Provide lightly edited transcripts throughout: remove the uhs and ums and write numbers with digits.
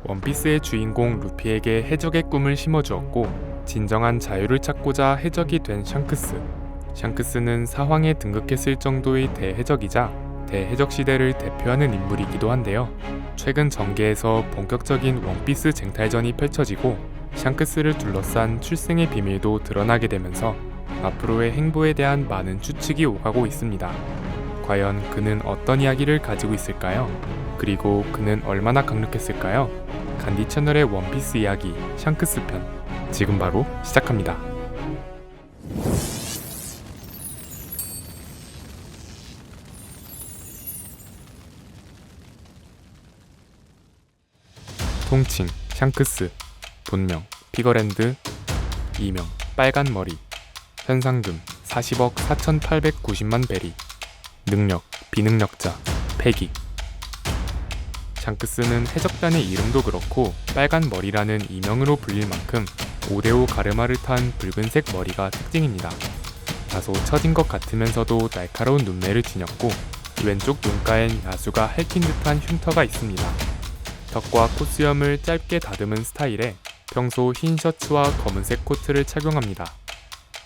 원피스의 주인공 루피에게 해적의 꿈을 심어주었고 진정한 자유를 찾고자 해적이 된 샹크스. 샹크스는 사황에 등극했을 정도의 대해적이자 대해적 시대를 대표하는 인물이기도 한데요. 최근 전개에서 본격적인 원피스 쟁탈전이 펼쳐지고 샹크스를 둘러싼 출생의 비밀도 드러나게 되면서 앞으로의 행보에 대한 많은 추측이 오가고 있습니다. 과연 그는 어떤 이야기를 가지고 있을까요? 그리고 그는 얼마나 강력했을까요? 간디 채널의 원피스 이야기 샹크스 편 지금 바로 시작합니다. 통칭 샹크스, 본명 피거랜드, 이명 빨간머리, 현상금 40억 4,890만 베리, 능력 비능력자, 패기. 샹크스는 해적단의 이름도 그렇고 빨간머리라는 이명으로 불릴 만큼 5대5 가르마를 탄 붉은색 머리가 특징입니다. 다소 처진 것 같으면서도 날카로운 눈매를 지녔고 왼쪽 눈가엔 야수가 핥힌 듯한 흉터가 있습니다. 턱과 콧수염을 짧게 다듬은 스타일에 평소 흰 셔츠와 검은색 코트를 착용합니다.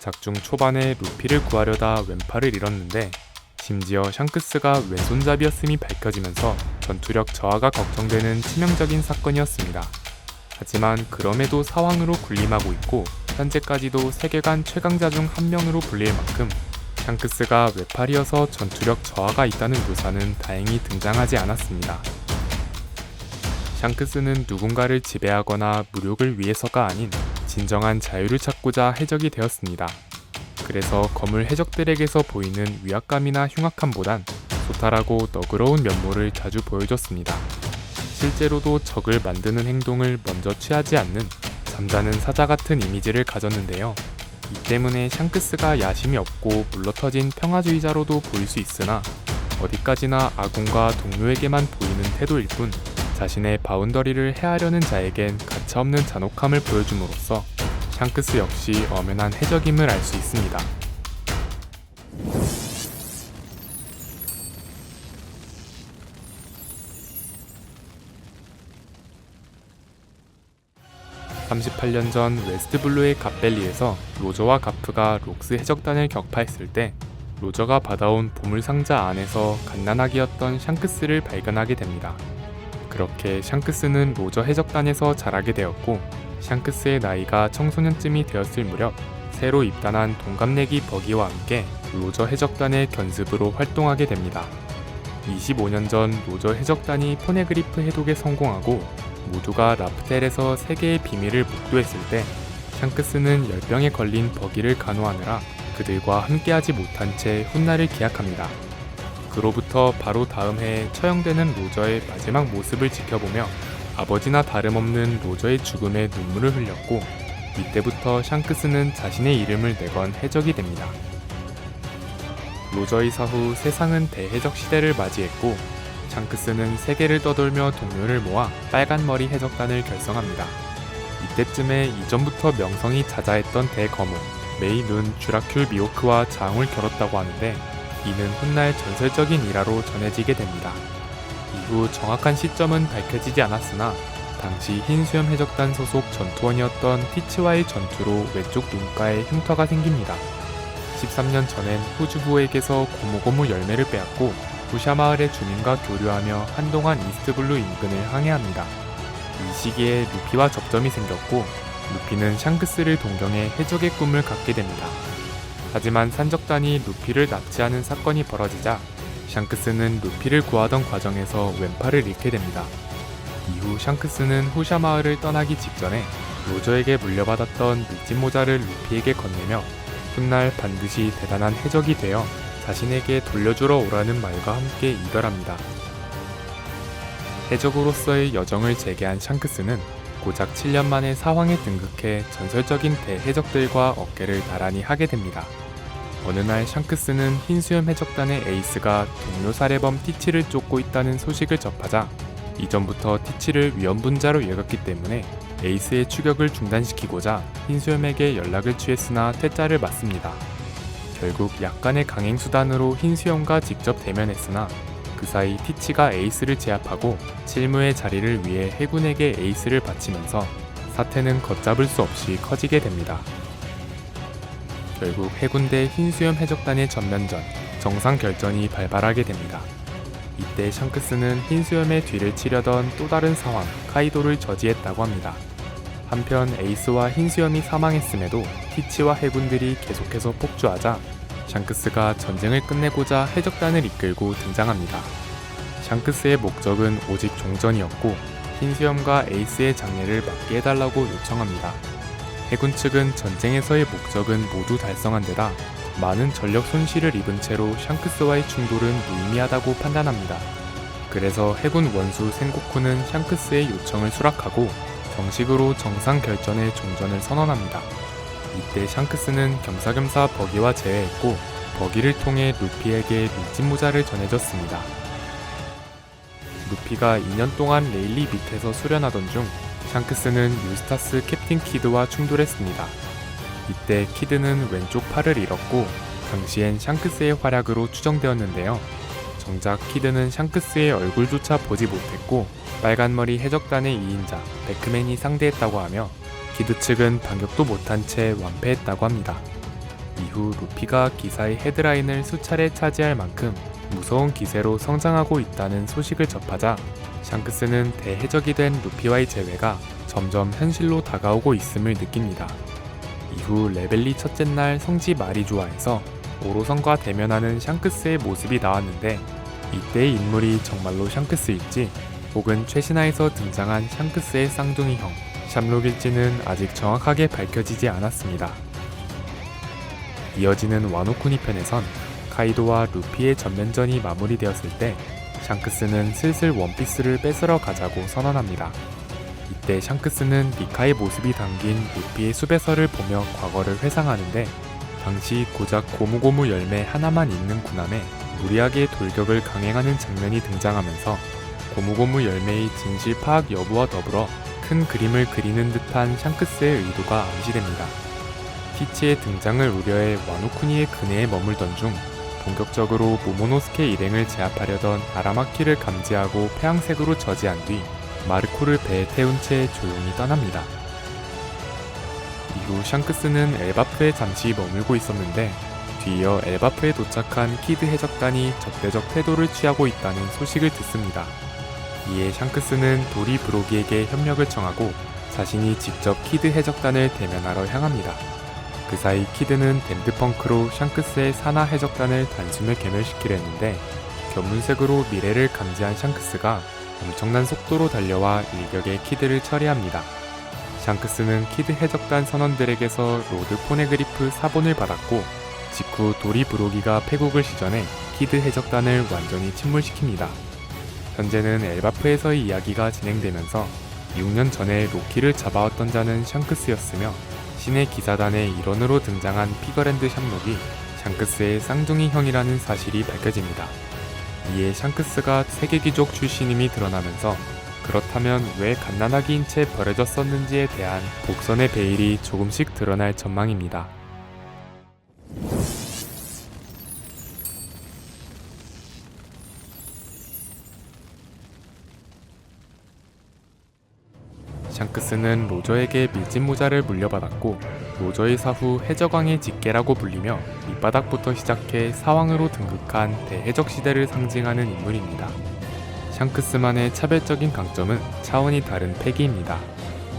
작중 초반에 루피를 구하려다 왼팔을 잃었는데 심지어 샹크스가 왼손잡이였음이 밝혀지면서 전투력 저하가 걱정되는 치명적인 사건이었습니다. 하지만 그럼에도 사황으로 군림하고 있고 현재까지도 세계관 최강자 중 한 명으로 불릴 만큼 샹크스가 외팔이어서 전투력 저하가 있다는 묘사는 다행히 등장하지 않았습니다. 샹크스는 누군가를 지배하거나 무력을 위해서가 아닌 진정한 자유를 찾고자 해적이 되었습니다. 그래서 거물 해적들에게서 보이는 위압감이나 흉악함보단 소탈하고 너그러운 면모를 자주 보여줬습니다. 실제로도 적을 만드는 행동을 먼저 취하지 않는 잠자는 사자 같은 이미지를 가졌는데요. 이 때문에 샹크스가 야심이 없고 물러터진 평화주의자로도 보일 수 있으나 어디까지나 아군과 동료에게만 보이는 태도일 뿐 자신의 바운더리를 해하려는 자에겐 가차없는 잔혹함을 보여줌으로써 샹크스 역시 엄연한 해적임을 알 수 있습니다. (38년) 전 웨스트블루의 갓벨리에서 로저와 가프가 록스 해적단을 격파했을 때 로저가 받아온 보물상자 안에서 갓난아기였던 샹크스를 발견하게 됩니다. 그렇게 샹크스는 로저 해적단에서 자라게 되었고 샹크스의 나이가 청소년쯤이 되었을 무렵 새로 입단한 동갑내기 버기와 함께 로저 해적단의 견습으로 활동하게 됩니다. 25년 전 로저 해적단이 포네그리프 해독에 성공하고 모두가 라프텔에서 세계의 비밀을 목도했을 때 샹크스는 열병에 걸린 버기를 간호하느라 그들과 함께하지 못한 채 훗날을 기약합니다. 그로부터 바로 다음 해에 처형되는 로저의 마지막 모습을 지켜보며 아버지나 다름없는 로저의 죽음에 눈물을 흘렸고 이때부터 샹크스는 자신의 이름을 내건 해적이 됩니다. 로저 이사 후 세상은 대해적 시대를 맞이했고 샹크스는 세계를 떠돌며 동료를 모아 빨간머리 해적단을 결성합니다. 이때쯤에 이전부터 명성이 자자했던 대거무 메이 눈 쥬라큘 미호크와 장을 겨뤘다고 하는데 이는 훗날 전설적인 일화로 전해지게 됩니다. 이후 정확한 시점은 밝혀지지 않았으나 당시 흰수염 해적단 소속 전투원이었던 티치와의 전투로 왼쪽 눈가에 흉터가 생깁니다. 13년 전엔 후주부에게서 고무고무 열매를 빼앗고 부샤 마을의 주민과 교류하며 한동안 이스트블루 인근을 항해합니다. 이 시기에 루피와 접점이 생겼고 루피는 샹크스를 동경해 해적의 꿈을 갖게 됩니다. 하지만 산적단이 루피를 납치하는 사건이 벌어지자 샹크스는 루피를 구하던 과정에서 왼팔을 잃게 됩니다. 이후 샹크스는 후샤 마을을 떠나기 직전에 로저에게 물려받았던 밑진 모자를 루피에게 건네며 훗날 반드시 대단한 해적이 되어 자신에게 돌려주러 오라는 말과 함께 이별합니다. 해적으로서의 여정을 재개한 샹크스는 고작 7년 만에 사황에 등극해 전설적인 대해적들과 어깨를 나란히 하게 됩니다. 어느 날 샹크스는 흰수염 해적단의 에이스가 동료 살해범 티치를 쫓고 있다는 소식을 접하자 이전부터 티치를 위험분자로 여겼기 때문에 에이스의 추격을 중단시키고자 흰수염에게 연락을 취했으나 퇴짜를 맞습니다. 결국 약간의 강행수단으로 흰수염과 직접 대면했으나 그 사이 티치가 에이스를 제압하고 칠무의 자리를 위해 해군에게 에이스를 바치면서 사태는 걷잡을 수 없이 커지게 됩니다. 결국 해군 대 흰수염 해적단의 전면전, 정상 결전이 발발하게 됩니다. 이때 샹크스는 흰수염의 뒤를 치려던 또 다른 상황, 카이도를 저지했다고 합니다. 한편 에이스와 흰수염이 사망했음에도 티치와 해군들이 계속해서 폭주하자 샹크스가 전쟁을 끝내고자 해적단을 이끌고 등장합니다. 샹크스의 목적은 오직 종전이었고 흰수염과 에이스의 장례를 막게 해달라고 요청합니다. 해군 측은 전쟁에서의 목적은 모두 달성한 데다 많은 전력 손실을 입은 채로 샹크스와의 충돌은 무의미하다고 판단합니다. 그래서 해군 원수 센고쿠는 샹크스의 요청을 수락하고 정식으로 정상 결전의 종전을 선언합니다. 이때 샹크스는 겸사겸사 버기와 재회했고 버기를 통해 루피에게 밀짚 모자를 전해줬습니다. 루피가 2년 동안 레일리 밑에서 수련하던 중 샹크스는 유스타스 캡틴 키드와 충돌했습니다. 이때 키드는 왼쪽 팔을 잃었고 당시엔 샹크스의 활약으로 추정되었는데요. 정작 키드는 샹크스의 얼굴조차 보지 못했고 빨간머리 해적단의 2인자 베크맨이 상대했다고 하며 키드 측은 반격도 못한 채 완패했다고 합니다. 이후 루피가 기사의 헤드라인을 수차례 차지할 만큼 무서운 기세로 성장하고 있다는 소식을 접하자 샹크스는 대해적이 된 루피와의 재회가 점점 현실로 다가오고 있음을 느낍니다. 이후 레벨리 첫째 날 성지 마리주아에서 오로성과 대면하는 샹크스의 모습이 나왔는데 이때의 인물이 정말로 샹크스일지 혹은 최신화에서 등장한 샹크스의 쌍둥이 형 샴록일지는 아직 정확하게 밝혀지지 않았습니다. 이어지는 와노쿠니 편에선 카이도와 루피의 전면전이 마무리되었을 때 샹크스는 슬슬 원피스를 뺏으러 가자고 선언합니다. 이때 샹크스는 니카의 모습이 담긴 루피의 수배서를 보며 과거를 회상하는데 당시 고작 고무고무 열매 하나만 있는 군함에 무리하게 돌격을 강행하는 장면이 등장하면서 고무고무 열매의 진실 파악 여부와 더불어 큰 그림을 그리는 듯한 샹크스의 의도가 암시됩니다. 티치의 등장을 우려해 와노쿠니의 근해에 머물던 중 본격적으로 모모노스케 일행을 제압하려던 아라마키를 감지하고 폐양색으로 저지한 뒤 마르코를 배에 태운 채 조용히 떠납니다. 이후 샹크스는 엘바프에 잠시 머물고 있었는데 뒤이어 엘바프에 도착한 키드 해적단이 적대적 태도를 취하고 있다는 소식을 듣습니다. 이에 샹크스는 도리 브로기에게 협력을 청하고 자신이 직접 키드 해적단을 대면하러 향합니다. 그 사이 키드는 댐드펑크로 샹크스의 산하 해적단을 단숨에 괴멸시키려 했는데 견문색으로 미래를 감지한 샹크스가 엄청난 속도로 달려와 일격에 키드를 처리합니다. 샹크스는 키드 해적단 선원들에게서 로드 포네그리프 사본을 받았고 직후 도리 브로기가 패국을 시전해 키드 해적단을 완전히 침몰시킵니다. 현재는 엘바프에서의 이야기가 진행되면서 6년 전에 로키를 잡아왔던 자는 샹크스였으며 신의 기사단의 일원으로 등장한 피거랜드 샴록이 샹크스의 쌍둥이 형이라는 사실이 밝혀집니다. 이에 샹크스가 세계귀족 출신임이 드러나면서 그렇다면 왜 갓난아기인 채 버려졌었는지에 대한 복선의 베일이 조금씩 드러날 전망입니다. 샹크스는 로저에게 밀짚 모자를 물려받았고 로저의 사후 해적왕의 직계라고 불리며 밑바닥부터 시작해 사왕으로 등극한 대해적 시대를 상징하는 인물입니다. 샹크스만의 차별적인 강점은 차원이 다른 패기입니다.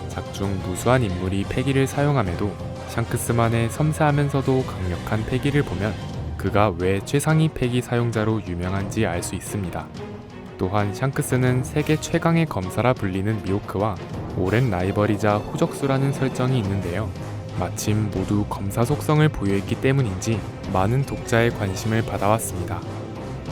작중 무수한 인물이 패기를 사용함에도 샹크스만의 섬세하면서도 강력한 패기를 보면 그가 왜 최상위 패기 사용자로 유명한지 알 수 있습니다. 또한 샹크스는 세계 최강의 검사라 불리는 미호크와 오랜 라이벌이자 후적수라는 설정이 있는데요. 마침 모두 검사 속성을 보유했기 때문인지 많은 독자의 관심을 받아왔습니다.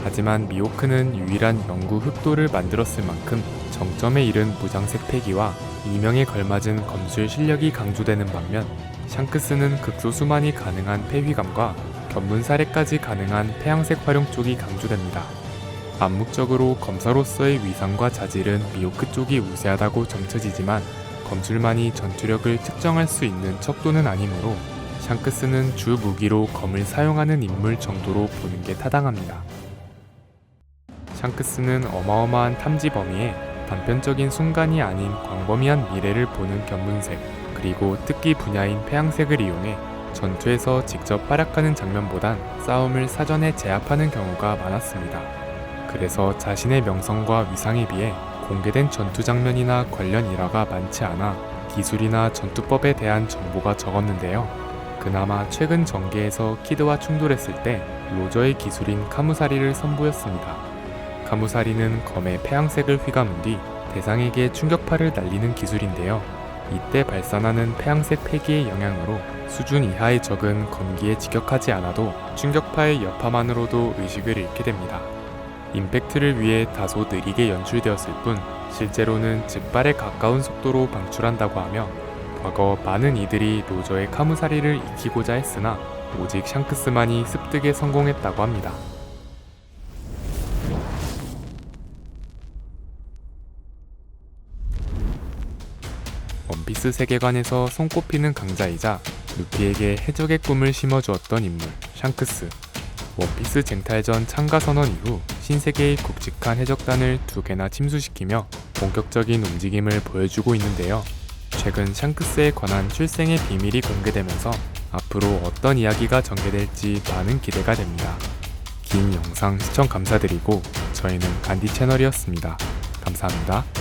하지만 미호크는 유일한 영구 흑도를 만들었을 만큼 정점에 이른 무장색 패기와 이명에 걸맞은 검술 실력이 강조되는 반면 샹크스는 극소수만이 가능한 패휘감과 견문사례까지 가능한 폐양색 활용 쪽이 강조됩니다. 암묵적으로 검사로서의 위상과 자질은 미호크 쪽이 우세하다고 점쳐지지만 검술만이 전투력을 측정할 수 있는 척도는 아니므로 샹크스는 주 무기로 검을 사용하는 인물 정도로 보는 게 타당합니다. 샹크스는 어마어마한 탐지 범위에 단편적인 순간이 아닌 광범위한 미래를 보는 견문색, 그리고 특기 분야인 폐양색을 이용해 전투에서 직접 활약하는 장면보단 싸움을 사전에 제압하는 경우가 많았습니다. 그래서 자신의 명성과 위상에 비해 공개된 전투 장면이나 관련 일화가 많지 않아 기술이나 전투법에 대한 정보가 적었는데요. 그나마 최근 전개에서 키드와 충돌했을 때 로저의 기술인 카무사리를 선보였습니다. 카무사리는 검의 폐양색을 휘감은 뒤 대상에게 충격파를 날리는 기술인데요. 이때 발산하는 폐양색 폐기의 영향으로 수준 이하의 적은 검기에 직격하지 않아도 충격파의 여파만으로도 의식을 잃게 됩니다. 임팩트를 위해 다소 느리게 연출되었을 뿐 실제로는 즉발에 가까운 속도로 방출한다고 하며 과거 많은 이들이 로저의 카무사리를 익히고자 했으나 오직 샹크스만이 습득에 성공했다고 합니다. 원피스 세계관에서 손꼽히는 강자이자 루피에게 해적의 꿈을 심어주었던 인물 샹크스. 원피스 쟁탈전 참가 선언 이후 신세계의 굵직한 해적단을 2개나 침수시키며 본격적인 움직임을 보여주고 있는데요. 최근 샹크스에 관한 출생의 비밀이 공개되면서 앞으로 어떤 이야기가 전개될지 많은 기대가 됩니다. 긴 영상 시청 감사드리고 저희는 간디 채널이었습니다. 감사합니다.